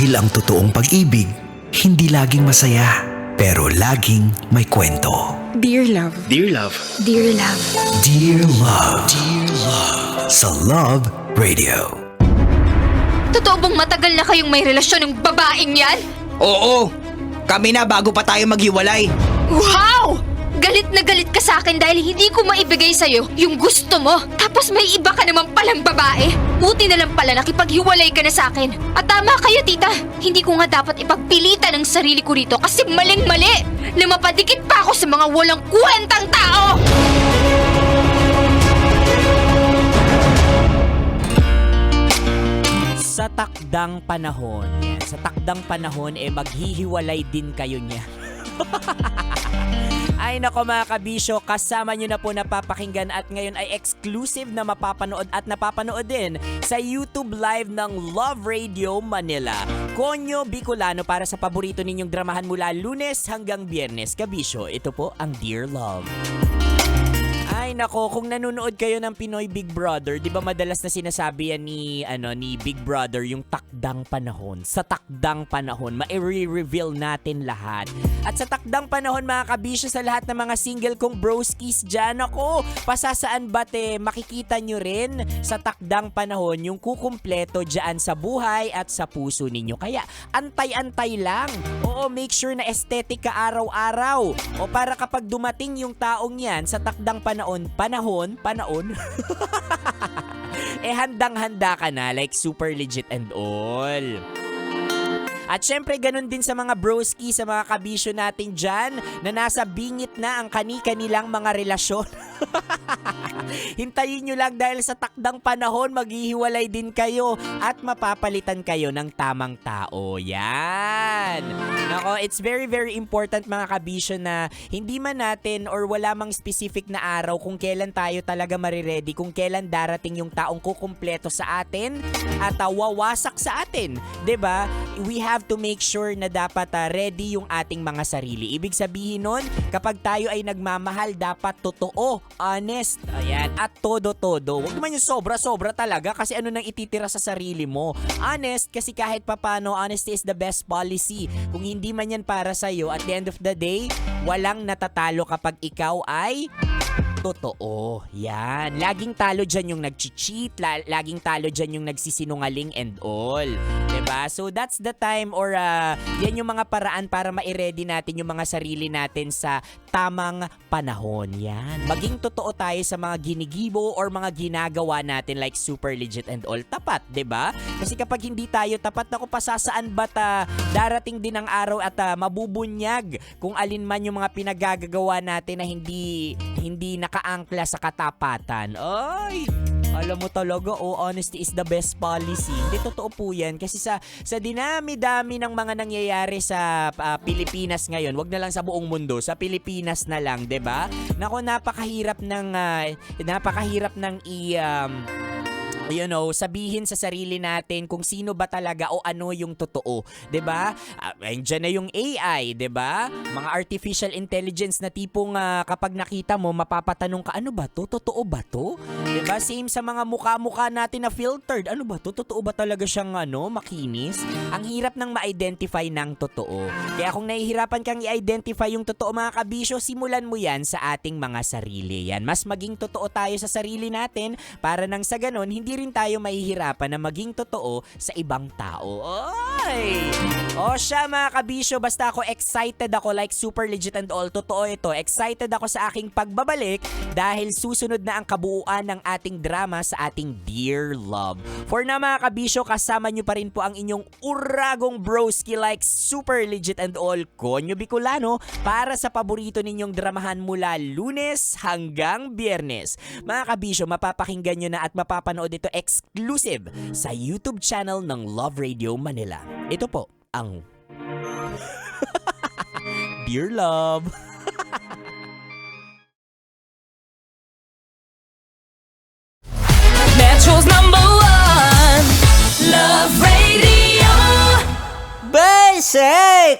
Dahil ang totoong pag-ibig, hindi laging masaya, pero laging may kwento. Dear Love. Dear Love. Dear Love. Dear Love. Dear Love. Sa Love Radio. Totoo bang matagal na kayong may relasyon ng babaeng yan? Oo! Kami na bago pa tayo maghiwalay. Wow! Galit na galit ka sa akin dahil hindi ko maibigay sa'yo yung gusto mo. Tapos may iba ka naman palang babae. Buti na lang pala nakipaghiwalay ka na sa akin. At tama kayo, tita. Hindi ko nga dapat ipagpilitan ang sarili ko rito kasi maling-mali na mapadikit pa ako sa mga walang kwentang tao. Sa takdang panahon, sa takdang panahon, maghihiwalay din kayo niya. Ay nako mga kabisyo, kasama nyo na po napapakinggan at ngayon ay exclusive na mapapanood at napapanood din sa YouTube Live ng Love Radio Manila. Konyo Bicolano para sa paborito ninyong dramahan mula Lunes hanggang Biyernes. Kabisyo, ito po ang Dear Love. Ay nako, kung nanonood kayo ng Pinoy Big Brother, 'di ba madalas na sinasabi yan ni Big Brother yung takdang panahon. Sa takdang panahon, ma-reveal natin lahat. At sa takdang panahon mga kabisyo, sa lahat ng mga single kong broskies dyan, ako, pasasaan bate, makikita nyo rin sa takdang panahon yung kukumpleto dyan sa buhay at sa puso ninyo. Kaya antay-antay lang. Oo, make sure na aesthetic ka araw-araw. O para kapag dumating yung taong yan sa takdang panahon, handang-handa ka na, like super legit and all. At syempre, ganun din sa mga broski, sa mga kabisyo natin dyan na nasa bingit na ang kani-kanilang mga relasyon. Hintayin nyo lang dahil sa takdang panahon, maghihiwalay din kayo at mapapalitan kayo ng tamang tao. Yan! Nako, it's very very important mga kabisyo na hindi man natin or wala mang specific na araw kung kailan tayo talaga mariredy, kung kailan darating yung taong kukumpleto sa atin at wawasak sa atin. 'Di ba? We have to make sure na dapat ready yung ating mga sarili. Ibig sabihin nun, kapag tayo ay nagmamahal, dapat totoo, honest, ayan, at todo-todo. Huwag naman yung sobra-sobra talaga kasi ano nang ititira sa sarili mo. Honest, kasi kahit papano, honesty is the best policy. Kung hindi man yan para sa'yo, at the end of the day, walang natatalo kapag ikaw ay totoo. Yan. Laging talo dyan yung nag-cheat, laging talo dyan yung nagsisinungaling and all. Diba? So that's the time or yan yung mga paraan para ma-ready natin yung mga sarili natin sa tamang panahon. Yan. Maging totoo tayo sa mga ginigibo or mga ginagawa natin like super legit and all. Tapat, diba? Kasi kapag hindi tayo tapat, naku, pasasaan ba't darating din ang araw at mabubunyag kung alin man yung mga pinagagagawa natin na hindi nakaangkla sa katapatan. Ay! Alam mo talaga, honesty is the best policy. Hindi, totoo po yan. Kasi sa dinami-dami ng mga nangyayari sa Pilipinas ngayon, wag na lang sa buong mundo, sa Pilipinas na lang, 'di ba? Nako, napakahirap ng sabihin sa sarili natin kung sino ba talaga o ano yung totoo, 'di ba? Andiyan na yung AI, 'di ba? Mga artificial intelligence na tipong kapag nakita mo, mapapatanong ka, ano ba 'to? Totoo ba 'to? 'Di ba? Same sa mga mukha-mukha natin na filtered. Ano ba 'to? Totoo ba talaga siyang makinis? Ang hirap nang ma-identify ng totoo. Kaya kung nahihirapan kang i-identify yung totoo mga kabisyo, simulan mo 'yan sa ating mga sarili. Yan, mas maging totoo tayo sa sarili natin para nang sa ganon hindi rin tayo mahihirapan na maging totoo sa ibang tao. Oy! O siya mga kabisyo, basta ako excited ako like super legit and all. Totoo ito. Excited ako sa aking pagbabalik dahil susunod na ang kabuuan ng ating drama sa ating Dear Love. For na mga kabisyo, kasama nyo pa rin po ang inyong uragong broski like super legit and all, Konyo Bicolano, para sa paborito ninyong dramahan mula Lunes hanggang Biyernes. Mga kabisyo, mapapakinggan nyo na at mapapanood ito exclusive sa YouTube channel ng Love Radio Manila. Ito po ang Dear Love. Metro's #1 Love Radio. Basic!